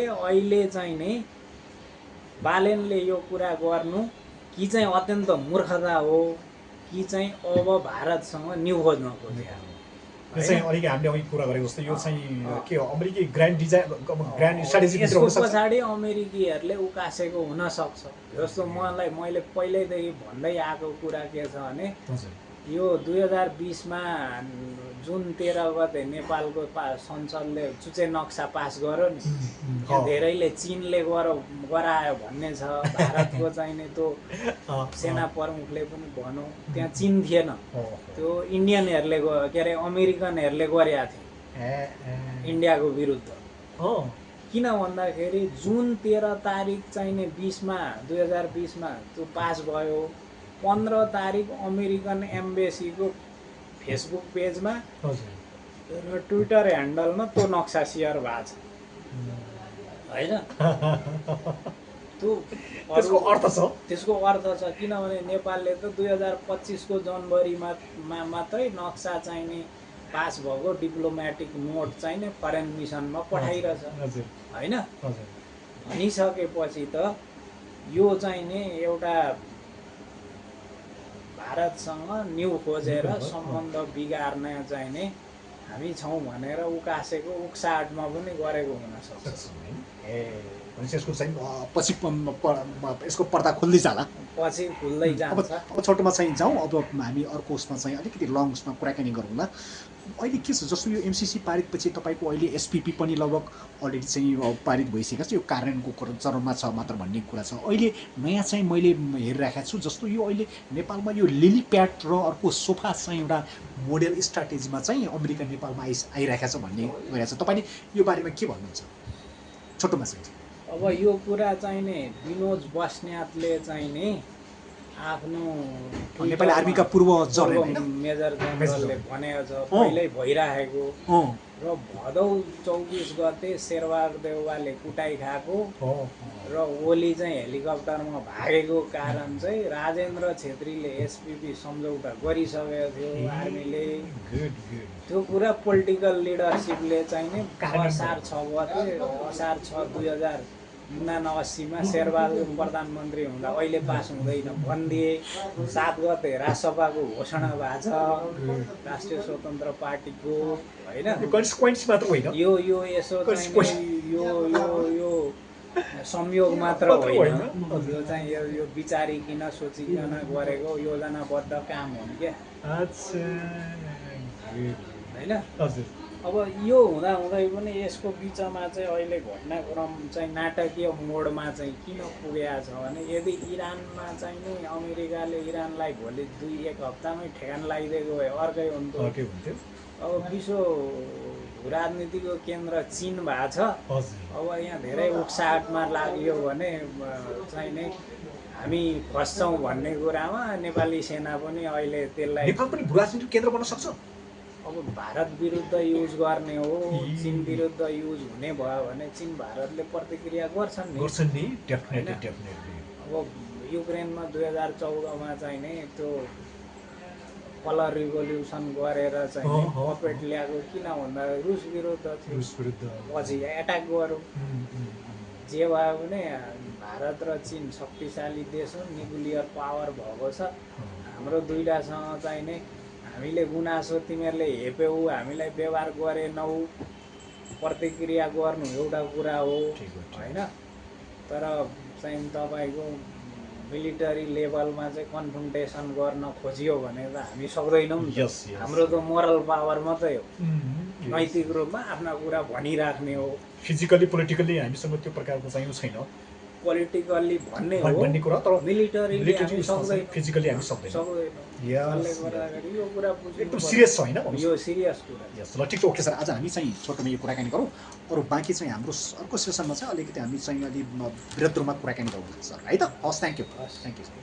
अहिले चाहिँ नै बालेनले यो कुरा गर्नु कि चाहिँ अत्यन्त मूर्खता हो कि चाहिँ अब भारतसँग न्यु खोज्न खोज्या हो। यो चाहिँ अलिकति हामीले अघि कुरा गरेको जस्तो यो चाहिँ के हो अमेरिकी ग्रान्ड डिजाइन ग्रान्ड स्ट्राटेजी भित्र यसको हुन सक्छ। पछाडि अमेरिकीहरूले उकासेको हुन सक्छ। जस्तो मैले पहिल्यैदेखि भन्दै आएको कुरा के छ भने यो 2020 मा जुन 13 गते नेपालको संसदले चुचे नक्सा पास गर्यो नि, त्यहाँ धेरैले चीनले गरायो भन्ने छ। भारतको चाहिँ नि त्यो सेना प्रमुखले पनि भनौँ त्यहाँ चीन थिएन, त्यो इन्डियनहरूले के अरे अमेरिकनहरूले गरेका थिए इन्डियाको विरुद्ध। किन भन्दाखेरि जुन 13 तारिक चाहिँ नि 2020 मा त्यो पास भयो, 15 तारिक अमेरिकन एम्बेसीको फेसबुक पेजमा र ट्विटर ह्यान्डलमा त्यो नक्सा सेयर भएको छ होइन। त्यसको अर्थ छ किनभने नेपालले त 2025 को जनवरीमा मात्रै नक्सा चाहिँ नि पास भएको डिप्लोमेटिक नोट चाहिँ नि फरेन मिसनमा पठाइरहेछ होइन। भनिसकेपछि त यो चाहिँ नि एउटा भारतसँग न्यु खोजेर सम्बन्ध बिगार्न चाहिँ नि हामी छौँ भनेर उकासेको उक्साहटमा पनि गरेको हुन सक्छ। यसको चाहिँ पछि यसको पर्दा खुल्दै जाला, पछि खुल्दै जान्छ। अब छोटोमा चाहिँ जाउँ, अब हामी अर्को उसमा चाहिँ अलिकति लङ उसमा कुराकानी गरौँला। अहिले के छ जस्तो यो एमसिसी पारितपछि तपाईँको अहिले एसपिपी पनि लगभग अलरेडी चाहिँ पारित भइसकेको छ, यो कार्यान्वयनको चरणमा छ मात्र भन्ने कुरा छ। अहिले नयाँ चाहिँ मैले हेरिरहेको छु जस्तो यो अहिले नेपालमा यो लिलीप्याड र अर्को सोफा चाहिँ एउटा मोडेल स्ट्राटेजीमा चाहिँ अमेरिका नेपालमा आइरहेको छ भन्ने गरेको छ। तपाईँले यो बारेमा के भन्नुहुन्छ छोटोमा चाहिँ? अब यो कुरा चाहिँ नि विनोद बस्नेतले चाहिँ नि आफ्नो नेपाली आर्मीका पूर्व मेजर जनरलले भनेको छ पहिल्यै भइराखेको र भदौ 24 गते शेरबहादुर देउवाले कुटाइ खाएको र ओली चाहिँ हेलिकप्टरमा भागेको कारण चाहिँ राजेन्द्र छेत्रीले एसपिपी सम्झौता गरिसकेको थियो आर्मीले। त्यो कुरा पोलिटिकल लिडरसिपले चाहिँ नि असार 6 गते असार 6 2079 मा शेरबहादुर प्रधानमन्त्री हुँदा अहिले पास हुँदैन भनिदिए। 7 गते राजसभाको घोषणा भएको छ राष्ट्रिय स्वतन्त्र पार्टीको होइन। यो यसो यो संयोग मात्र होइन, यो चाहिँ यो विचारिकन सोचिकन गरेको योजनाबद्ध काम हो नि क्या होइन। अब यो हुँदाहुँदै पनि यसको बिचमा चाहिँ अहिले घटनाक्रम चाहिँ नाटकीय मोडमा चाहिँ किन पुगेको छ भने यदि इरानमा चाहिँ नि अमेरिकाले इरानलाई भोलि 2-1 हप्तामै ठेगान लगाइदिएको भए अर्कै हुन्थ्यो। अब विश्व राजनीतिको केन्द्र चीन भएको छ। अब यहाँ धेरै उक्साहटमा लाग्यो भने चाहिँ नि हामी फस्छौँ भन्ने कुरामा नेपाली सेना पनि अहिले त्यसलाई नेपाल पनि राजनीतिक केन्द्र बन्न सक्छ। अब भारत विरुद्ध युज गर्ने हो, चीन विरुद्ध युज हुने भयो भने चीन भारतले प्रतिक्रिया गर्छन् नि डेफिनेटली। अब युक्रेनमा 2014 मा चाहिँ नि त्यो कलर रिभोल्युसन गरेर चाहिँ पपेट ल्याएको किन भन्दा रुस विरुद्ध पछि एट्याक गर्यो। जे भयो भने भारत र चीन शक्तिशाली देश हो, न्युक्लियर पावर भएको छ। हाम्रो दुईटासँग चाहिँ नि हामीले गुनासो तिमीहरूले हेप्यौ हामीलाई व्यवहार गरेनौ प्रतिक्रिया गर्नु एउटा कुरा हो होइन। तर चाहिँ तपाईँको मिलिटरी लेभलमा चाहिँ कन्फ्रन्टेसन गर्न खोजियो भने त हामी सक्दैनौँ। हाम्रो त मोरल पावर मात्रै हो, नैतिक रूपमा आफ्ना कुरा भनिराख्ने हो। फिजिकली पोलिटिकली हामीसँग त्यो प्रकारको चाहिँ छैन। पोलिटिकली भन्ने हो कुरा, तर मिलिटरीले हामी सक्दैन, फिजिकली हामी सक्दैन। यसले गर्दाखेरि यो कुरा एकदम सिरियस छ होइन, यो सिरियस कुरा। ल ठिक छ, ओके सर। आज हामी चाहिँ छोटोमा यो कुराकानी गरौँ, अरू बाँकी चाहिँ हाम्रो अर्को सेसनमा चाहिँ अलिकति हामी चाहिँ अलि वृहत रूपमा कुराकानी गरौँ सर है त। हस्, थ्याङ्क यू सर।